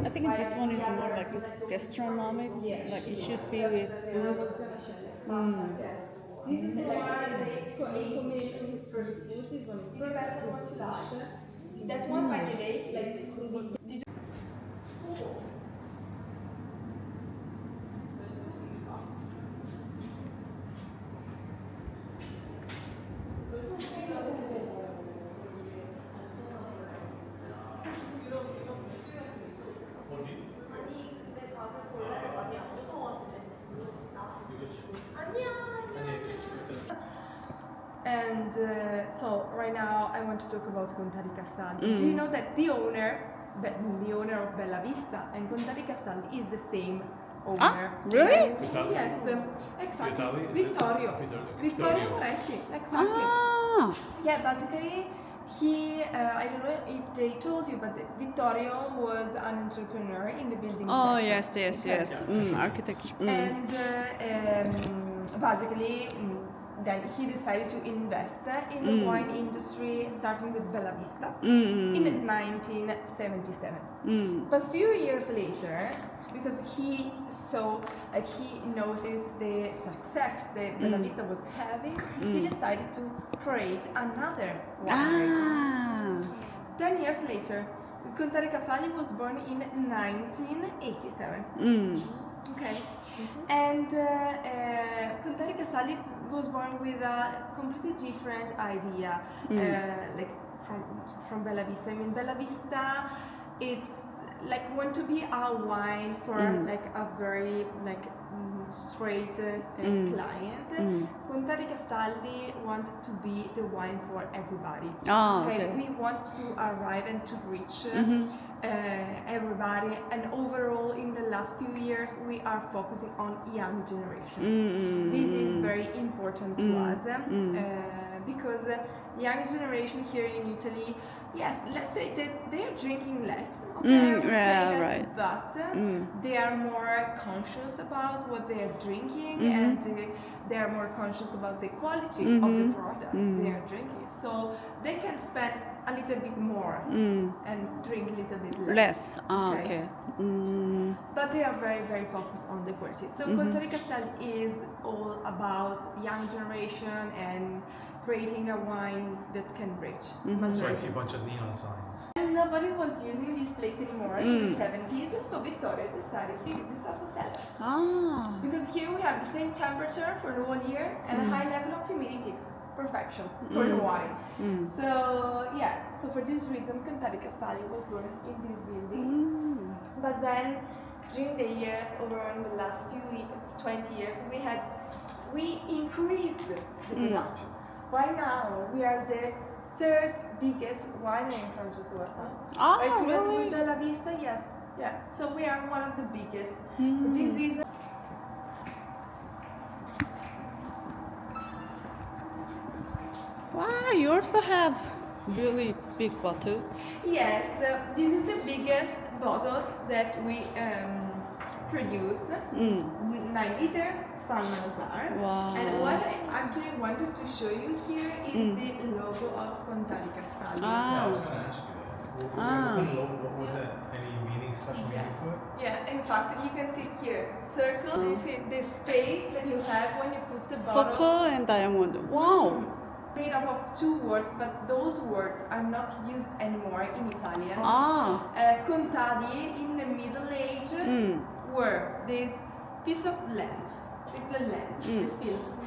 I think this one is more like gastronomic, like it should be with food. This is the one in combination with first food. This one is perfect with fish. That's one by the lake. Let's do And so right now I want to talk about Contadi Castaldi. Do you know that the owner of Bella Vista and Contadi Castaldi is the same owner? Ah, really? Yes, exactly. Vittorio Moretti, exactly. Ah, Yeah, basically he, I don't know if they told you, but Vittorio was an entrepreneur in the building oh sector. yes. Architecture. And basically, then he decided to invest in the wine industry, starting with Bella Vista in 1977. But a few years later, because he saw, like he noticed the success that Bella Vista was having, he decided to create another winery. 10 years later, Contadi Castaldi was born in 1987. Okay. And Contadi Castaldi was born with a completely different idea, like from Bella Vista. I mean, Bella Vista, it's like want to be a wine for like a very like straight client. Contadi Castaldi want to be the wine for everybody. Okay, we want to arrive and to reach everybody, and overall in the last few years we are focusing on young generation. This is very important to us because young generation here in Italy, yes, let's say that they are drinking less, okay, I would say that, right. but they are more conscious about what they are drinking and they are more conscious about the quality of the product they are drinking, so they can spend a little bit more and drink a little bit less. Okay. But they are very, very focused on the quality. So Contadi Castaldi is all about young generation and creating a wine that can reach That's why I see a bunch of neon signs. And nobody was using this place anymore in the 70s, so Vittorio decided to use it as a cellar. Because here we have the same temperature for the whole year and a high level of humidity. Perfection for the wine. So yeah, so for this reason Contadi Castaldi was born in this building. But then during the years, over the last 20 years, we increased the production. Right now we are the third biggest winery in Franciacorta. Right, together with Bella Vista, yes. Yeah. So we are one of the biggest. For this reason. Wow, you also have really big bottle. Yes, this is the biggest bottles that we produce. 9 liters, San Lazar. Wow. And what I actually wanted to show you here is the logo of Contadi Castaldi. Yeah, I was going to ask you that. What kind of logo, what was that? Any meaning, special meaning to it? Yeah, in fact, you can see it here. Circle, you see the space that you have when you put the bottle. Circle and diamond. Wow. Made up of 2 words, but those words are not used anymore in Italian. Contadi in the Middle Age were this piece of land, the fields.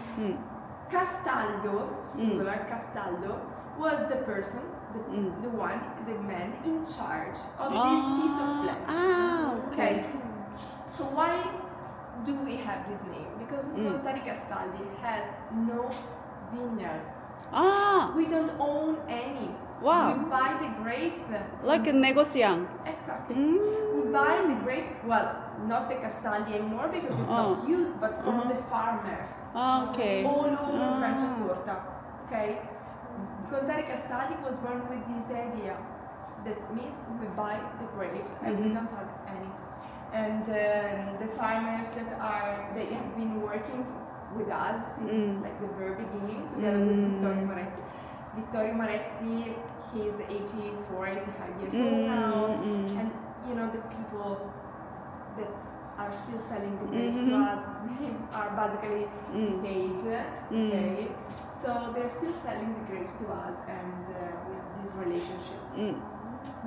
Castaldo, singular Castaldo, was the person, the man in charge of this piece of land. Okay. So why do we have this name? Because Contadi Castaldi has no vineyards. We don't own any. Wow. We buy the grapes. Like a negociant. Exactly. We buy the grapes, well, not the Castaldi anymore because it's not used, but from the farmers. Okay. All over Franciacorta. Okay. Contadi Castaldi was born with this idea. That means we buy the grapes and we don't have any. And the farmers they have been working with us since like the very beginning, together with Vittorio Moretti. Vittorio Moretti, he's 84, 85 years old now, and you know the people that are still selling the grapes to us. They are basically this age. Okay, so they're still selling the grapes to us, and we have this relationship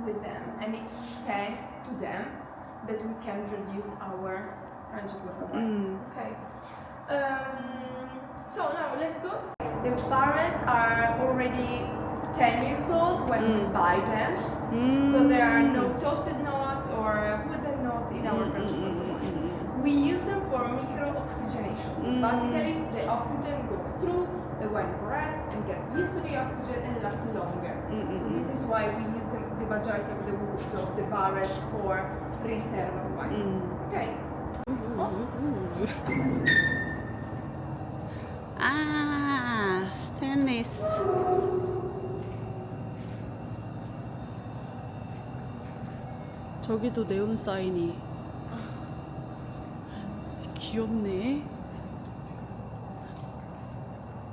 with them, and it's thanks to them that we can produce our Franciacorta wine. Okay. So now let's go. The barrels are already 10 years old when we buy them, so there are no toasted notes or wooden notes in our Franciacorta wine. We use them for micro-oxygenation, so basically the oxygen goes through the wine breath and get used to the oxygen and lasts longer. So this is why we use them, the majority of the wood of the barrels for reserva wines. Okay. 아, 스테인리스. 저기도 네온 사인이 귀엽네.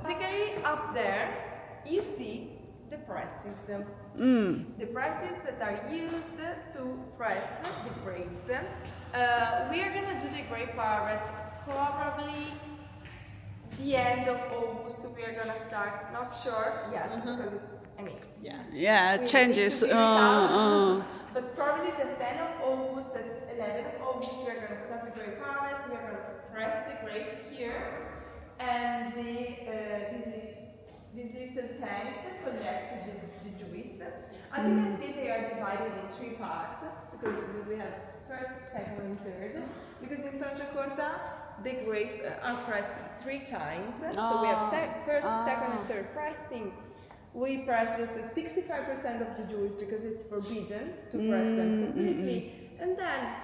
Basically, up there, you see the presses. The presses that are used to press the grapes. We are gonna do the grape harvest probably the end of August. We are gonna start. Not sure yet because it's. I mean, yeah. Yeah, We changes. need to figure it out. But probably the 10th of August, the 11th of August, we are gonna start the grape harvest. We are gonna press the grapes here, and these little tanks collect the juice. As you can see, they are divided in 3 parts because we have first, second, and third. Because in Franciacorta, the grapes are pressed 3 times. So we have first, second, and third pressing. We press this 65% of the juice because it's forbidden to press them completely, and then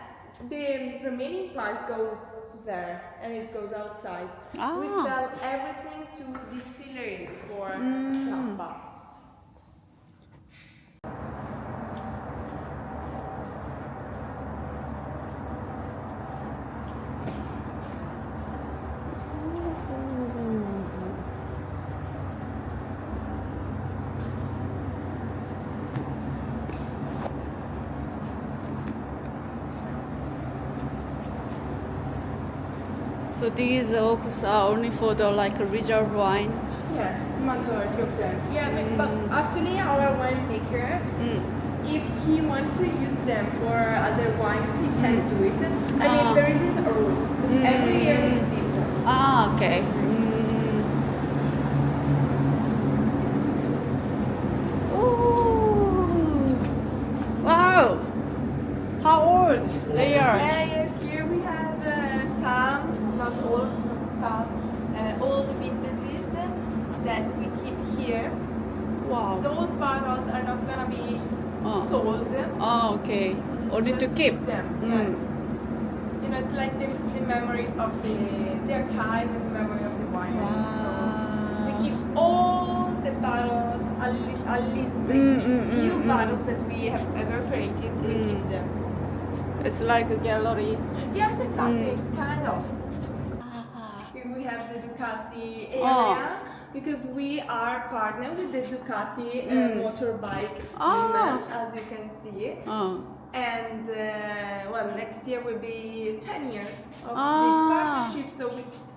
the remaining part goes there and it goes outside. We sell everything to distilleries for tappa. So these oaks are only for the like reserve wine. Yes, majority of them. Yeah, but actually our winemaker, if he wants to use them for other wines, he can do it. I mean, there isn't a rule. Just every year is different. Ah, okay. Ooh. Wow. How old they are? Yes, here we have some, not all, but some old vintages that we keep here. Wow. Those bottles are not gonna be sold. Oh, okay. Only to Just keep. them. Yeah. You know, it's like the memory of the archive and the memory of the wine. So we keep all the bottles, few bottles that we have ever created, we keep them. It's like a gallery. Yes, exactly, kind of. Here we have the Ducati area because we are partnered with the Ducati motorbike team, as you can see. And well, next year will be 10 years of this partnership. So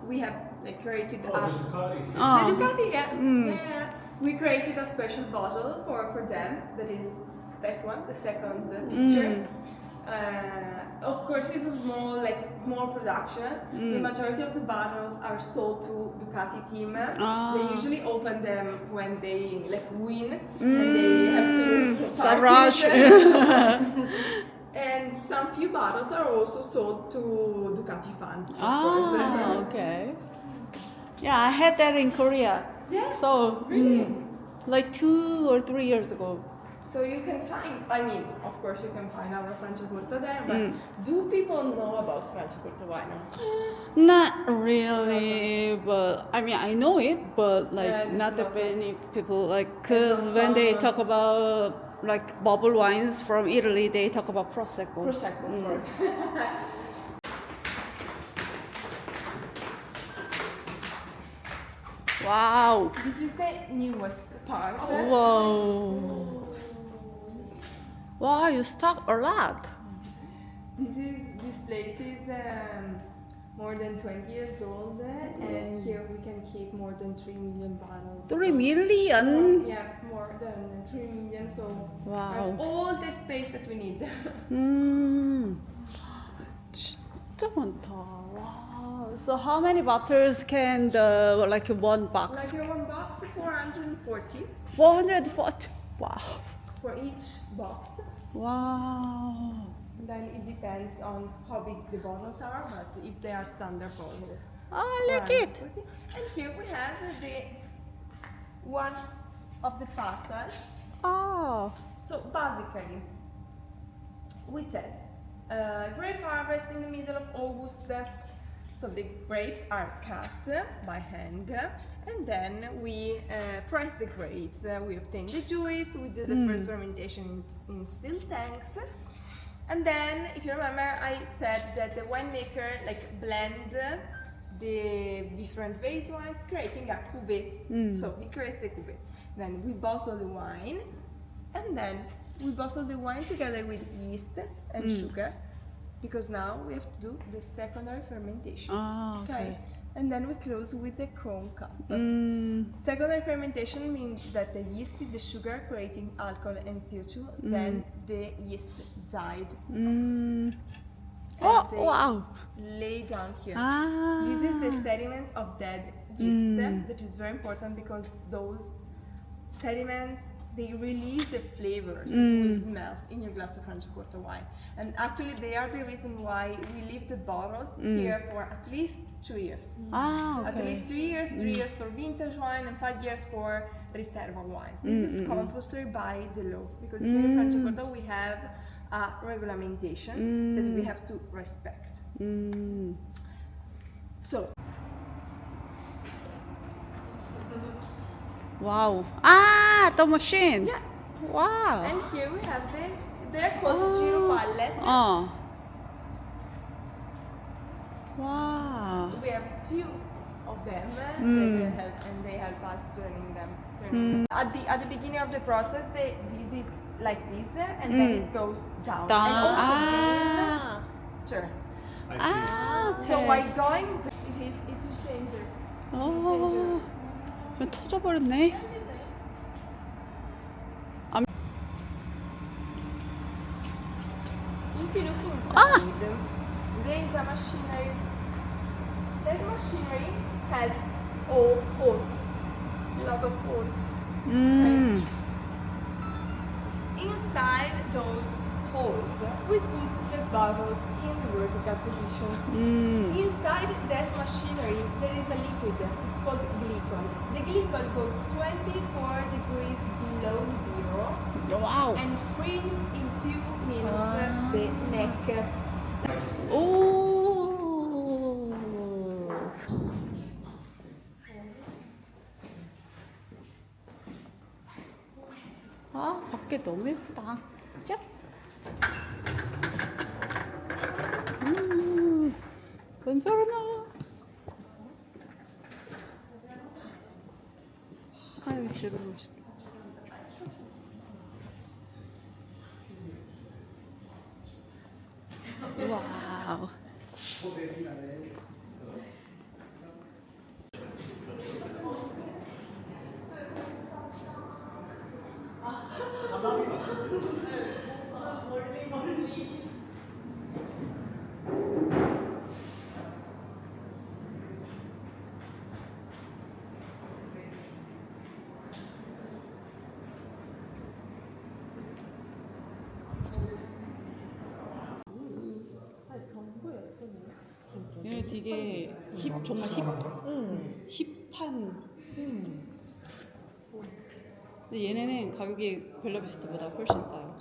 we have created The Ducati. the Ducati, yeah. We created a special bottle for them. That is that one, the second picture. Of course, it's a small production. The majority of the bottles are sold to Ducati team. They usually open them when they win, and they have to party. And some few bottles are also sold to Ducati fan. Okay. Yeah, I had that in Korea. Yeah. So Really? like 2 or 3 years ago. So you can find, I mean, of course you can find our Franciacorta there, but do people know about Franciacorta wine? Not really, but I mean I know it, but like Yeah, it's not that not many people because not when they common. talk about like bubble wines from Italy, they talk about prosecco. Prosecco, of course. Wow. This is the newest part. Whoa. Wow, you stock a lot. This place is more than 20 years old, and here we can keep more than 3 million bottles. 3 million? Yeah, more than 3 million. So Wow. all the space that we need. 진짜 많다. Wow. So how many bottles can the like one box? Like in one box, 440 440. Wow. for each box. Wow. Then it depends on how big the bottles are, but if they are standard bottles. Oh, look it. 440. And here we have the one of the passage. Oh. So basically, we said grape harvest in the middle of August. So the grapes are cut by hand, and then we press the grapes. We obtain the juice. We do the first fermentation in still tanks, and then, if you remember, I said that the winemaker blend the different base wines, creating a cuvée. So he creates a cuvée. Then we bottle the wine, and then we bottle the wine together with yeast and sugar, because now we have to do the secondary fermentation. Oh, okay. And then we close with the chrome cup. Secondary fermentation means that the yeast, the sugar, creating alcohol and CO2, then the yeast died. Oh, they wow. lay down here. Ah. This is the sediment of dead yeast, that is very important because those sediments, they release the flavors that we smell in your glass of Franciacorta wine. And actually they are the reason why we leave the bottles here for at least 2 years. Ah, okay. At least 3 years, 3 years for vintage wine and 5 years for Riserva wines. This is compulsory by the law, because here in Franciacorta we have a regulation that we have to respect. So, Wow. Ah, the machine. yeah. Wow. And here we have they're called Giro pallet. Oh. Wow. We have few of them they help us turning them. At the beginning of the process, this is like this, and then it goes down. Down. And also Ah. this turn. I see. Ah, okay. So while going, it is danger. 어. 터져버렸네. If you look inside, there is a machinery. That machinery has holes, a lot of holes. Right? Inside those holes, we put the bottles in vertical position. Inside that machinery, there is a liquid. It's called glycol. The glycol goes 24 degrees below zero 와우. and freeze in few minutes the neck. 오. 아, 밖에 너무 예쁘다. 짭. buongiorno. 아유, 제대로 오셨다. 와우. 얘네 되게 정말 힙한. 근데 얘네는 가격이 벨라비스타보다 훨씬 싸요.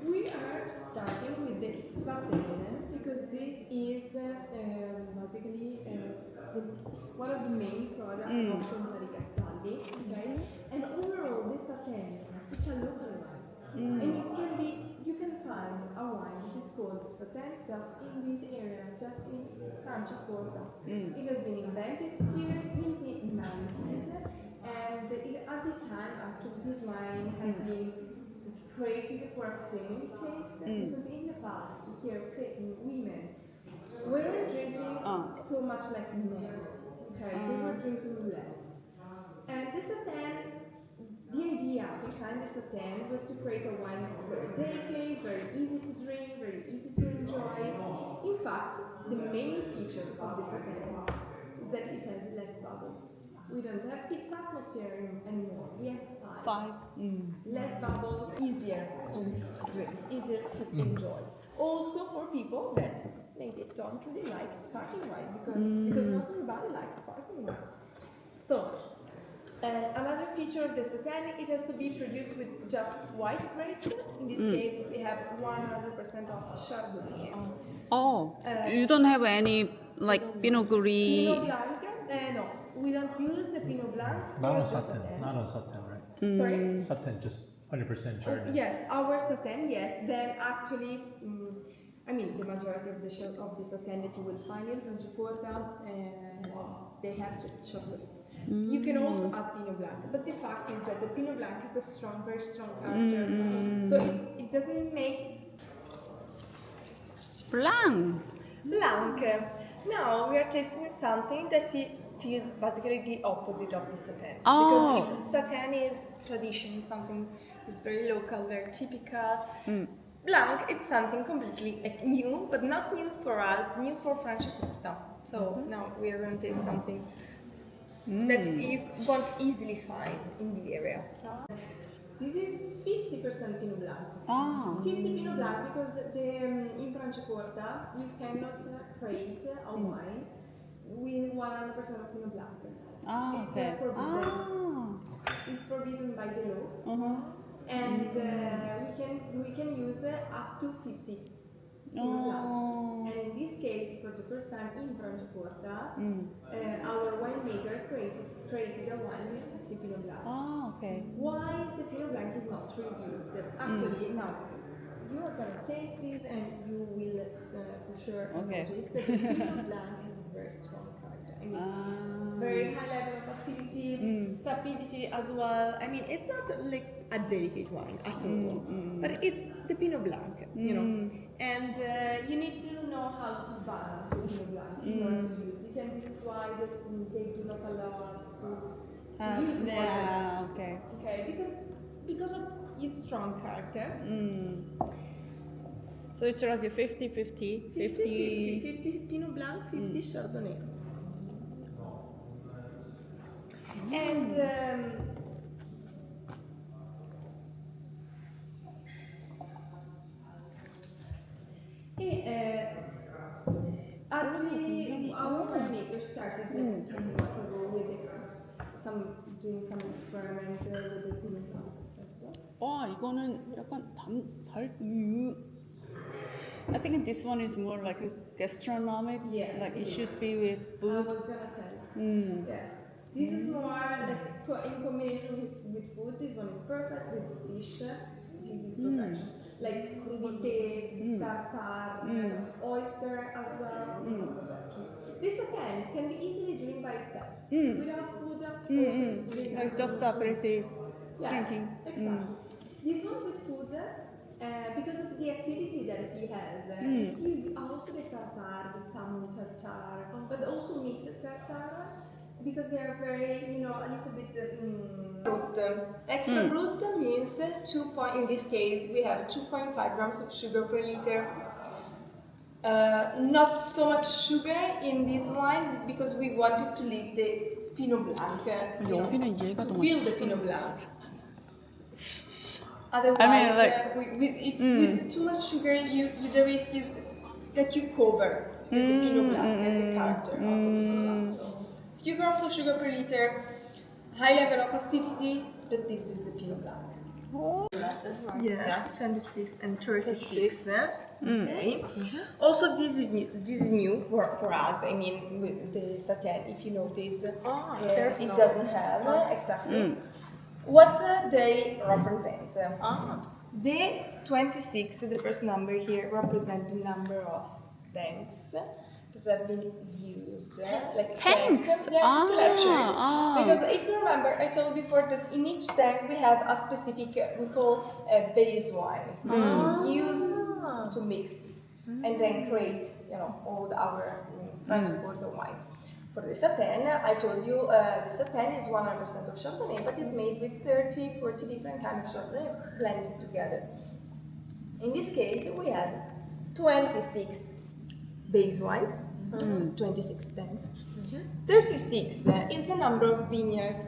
We are starting with the Satèn because this is basically one of the main products of Contadi Castaldi. Okay? And overall, this Satèn, it's a local wine. And you can find a wine that is called Satèn just in this area, just in Franciacorta. It has been invented here in the 90s time, actually, this wine has been created for a female taste because in the past, here, women weren't drinking so much like men. Okay, they were drinking less. And the Satèn, the idea behind the Satèn was to create a wine very delicate, very easy to drink, very easy to enjoy. In fact, the main feature of the Satèn is that it has less bubbles. We don't have 6 atmosphere anymore. We have 5. Less bubbles, easier to drink, easier to enjoy. Also for people that maybe don't really like sparkling wine because not everybody likes sparkling wine. So another feature of the Satèn, it has to be produced with just white grapes. In this case, we have 100% of Chardonnay. Oh, you don't have any like Pinot Gris? Pinot Blanc? No, we don't use the Pinot Blanc. Not on for the Satèn, not on Satèn, right? Sorry? Satèn, just 100% Chardonnay. Yes, our Satèn, yes. Then actually, I mean, the majority of the Satèn that you will find in Franciacorta, they have just chocolate. You can also add Pinot Blanc, but the fact is that the Pinot Blanc is a strong, very strong character. So it doesn't make Blanc. Blanc. Now we are tasting something that it is basically the opposite of the Satèn. Oh. Because if Satèn is tradition, something is very local, very typical. Blanc, it's something completely new, but not new for us, new for Franciacorta. So now we are going to taste something that you won't easily find in the area. This is 50% Pinot Blanc. 50 Pinot Blanc because in Franciacorta you cannot create a wine with 100% of Pinot Blanc. It's forbidden. It's forbidden by the law. And we can use up to 50 Pinot Blanc. And in this case, for the first time in Franciacorta, our winemaker created a wine with 50 Pinot Blanc. Why the Pinot Blanc is not reduced? Actually, now you are gonna taste this and you will for sure notice that the Pinot Blanc has a very strong character. I mean, very high level of acidity, sapidity as well. I mean, it's not like a delicate wine at all, but it's the Pinot Blanc, you know. And you need to know how to balance the Pinot Blanc in order to use it, and this is why they do not allow us to use it. Okay, because of its strong character. So it's like a 50-50. 50 Pinot Blanc, 50 Chardonnay. And our winemaker started like 10 years ago with doing some experiment with the Pinot Blanc. 와, 이거는 약간 I think this one is more like a gastronomic. Yes, like it it should be with I food. was gonna tell you. Yes. This is more like in combination with food. This one is perfect with fish. This is perfection. Like crudité, tartare, oyster as well. This is perfection. This again can be easily drinking by itself. Without food, also it's really Like just aperitif drinking. Exactly. This one with food, because of the acidity that he has, if you also the tartare, the salmon tartare, but also meat tartare, because they are very, a little bit brut. Extra brut means in this case we have 2.5 grams of sugar per liter. Not so much sugar in this wine because we wanted to leave the Pinot Blanc, to fill the Pinot Blanc. Otherwise, with too much sugar, the risk is that you cover the Pinot Blanc and the character of the Pinot Blanc. So, few grams of sugar per liter, high level of acidity, but this is the Pinot Blanc. Yes, 26 and 36. Okay. Also, this is new for us. I mean, with the Satèn, if you notice, it doesn't have exactly. What they represent? The 26, the first number here, represents the number of tanks that that have been used, like Tanks? Yeah, selection. Ah. Because if you remember, I told you before that in each tank we have a specific, we call a base wine, that is used to mix and then create, all our Franciacorta wines. For the Satèn, I told you the Satèn is 100% of Chardonnay, but it's made with 30, 40 different kinds of Chardonnay blended together. In this case, we have 26 base wines, so 26 tanks. 36 is the number of vineyards.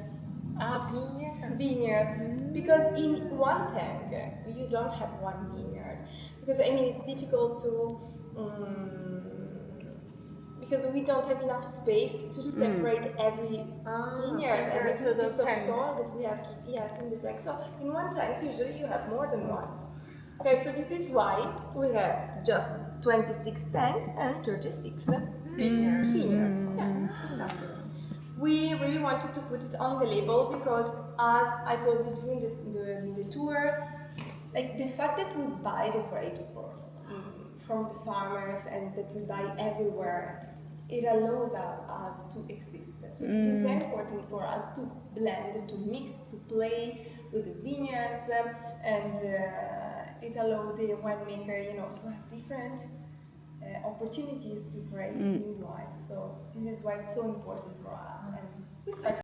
Vineyards. Because in one tank, you don't have one vineyard. Because, it's difficult to... because we don't have enough space to separate every vineyard, every piece of soil that we have to, in the tank. So in one tank, usually you have more than one. Okay, so this is why we have just 26 tanks and 36 vineyards. Yeah, exactly. We really wanted to put it on the label because, as I told you during the tour, like the fact that we buy the grapes from the farmers and that we buy everywhere, it allows us to exist. So it is very important for us to blend, to mix, to play with the vineyards, and it allows the winemaker, to have different opportunities to create new wines. So this is why it's so important for us. And we start.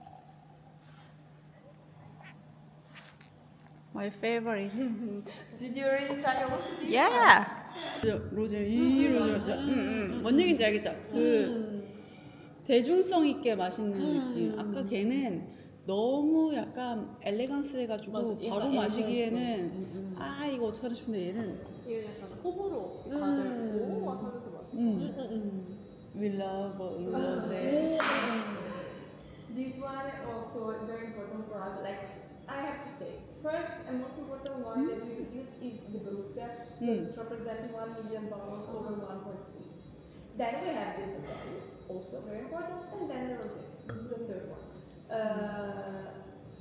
My favorite. Did you already try also this? Yeah. 로제 이 로제. 뭔 얘기인지 알겠죠? 그 대중성 있게 맛있는 느낌. 아까 걔는 너무 약간 엘레강스 해가지고 바로 마시기에는 이거 어떡하나 싶은데 얘는 약간 호불호 없이 다들 오 하면서 마시고. We love Rosé. This one also very important for us. Like I have to say, first and most important one that we produce is the Brut, because it represents 1 million bottles over 1.8. Then we have this again, also very important, and then the Rosé. This is the third one.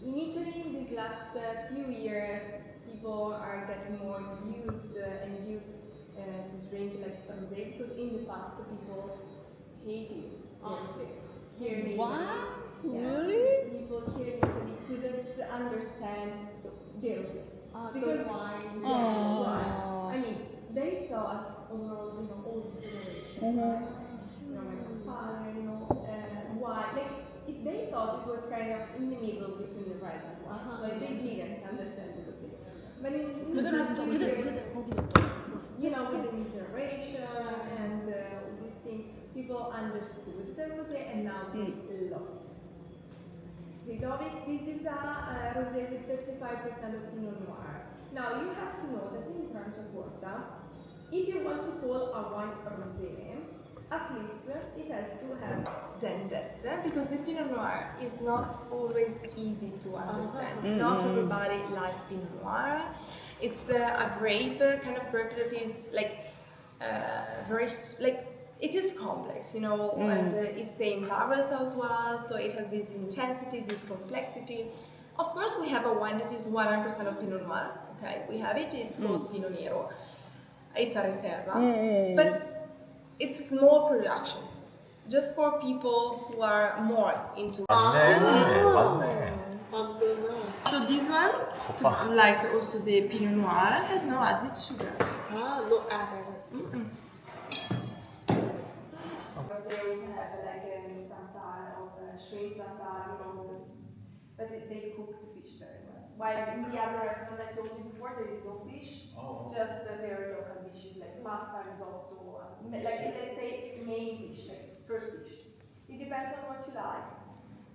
In Italy, in these last few years, people are getting more used to drink like Rosé, because in the past people hated Rosé. Here in Italy, Really? people here in Italy couldn't understand the Rosé. Because wine. yes, why? I mean, they thought overall, all this generation, why? Like, they thought it was kind of in the middle between the right and wrong. Like they didn't understand the Rosé. But in the last 2 years, with the new generation and this thing, people understood the Rosé and now they love it. They love it. This is a Rosé with 35% of Pinot Noir. Now you have to know that in Franciacorta, if you want to call a wine Rosé, at least it has to have Dendette, because the Pinot Noir is not always easy to understand. Not everybody likes Pinot Noir. It's a grape, kind of grape that is like very it is complex, and it's same barrels as well, so it has this intensity, this complexity. Of course, we have a wine that is 100% of Pinot Noir. Okay, we have it. It's called Pinot Nero. It's a reserva, but it's a small production, just for people who are more into. 맞네. So this one, like also the Pinot Noir, has no added sugar. No added. They also have like a tartare of shrimp tartare, but they cook the fish very well. While in the other restaurant I told you before, there is no fish, just very local dishes like pasta, risotto, like let's say main dish, like first dish. It depends on what you like.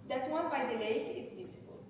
That one by the lake, it's beautiful.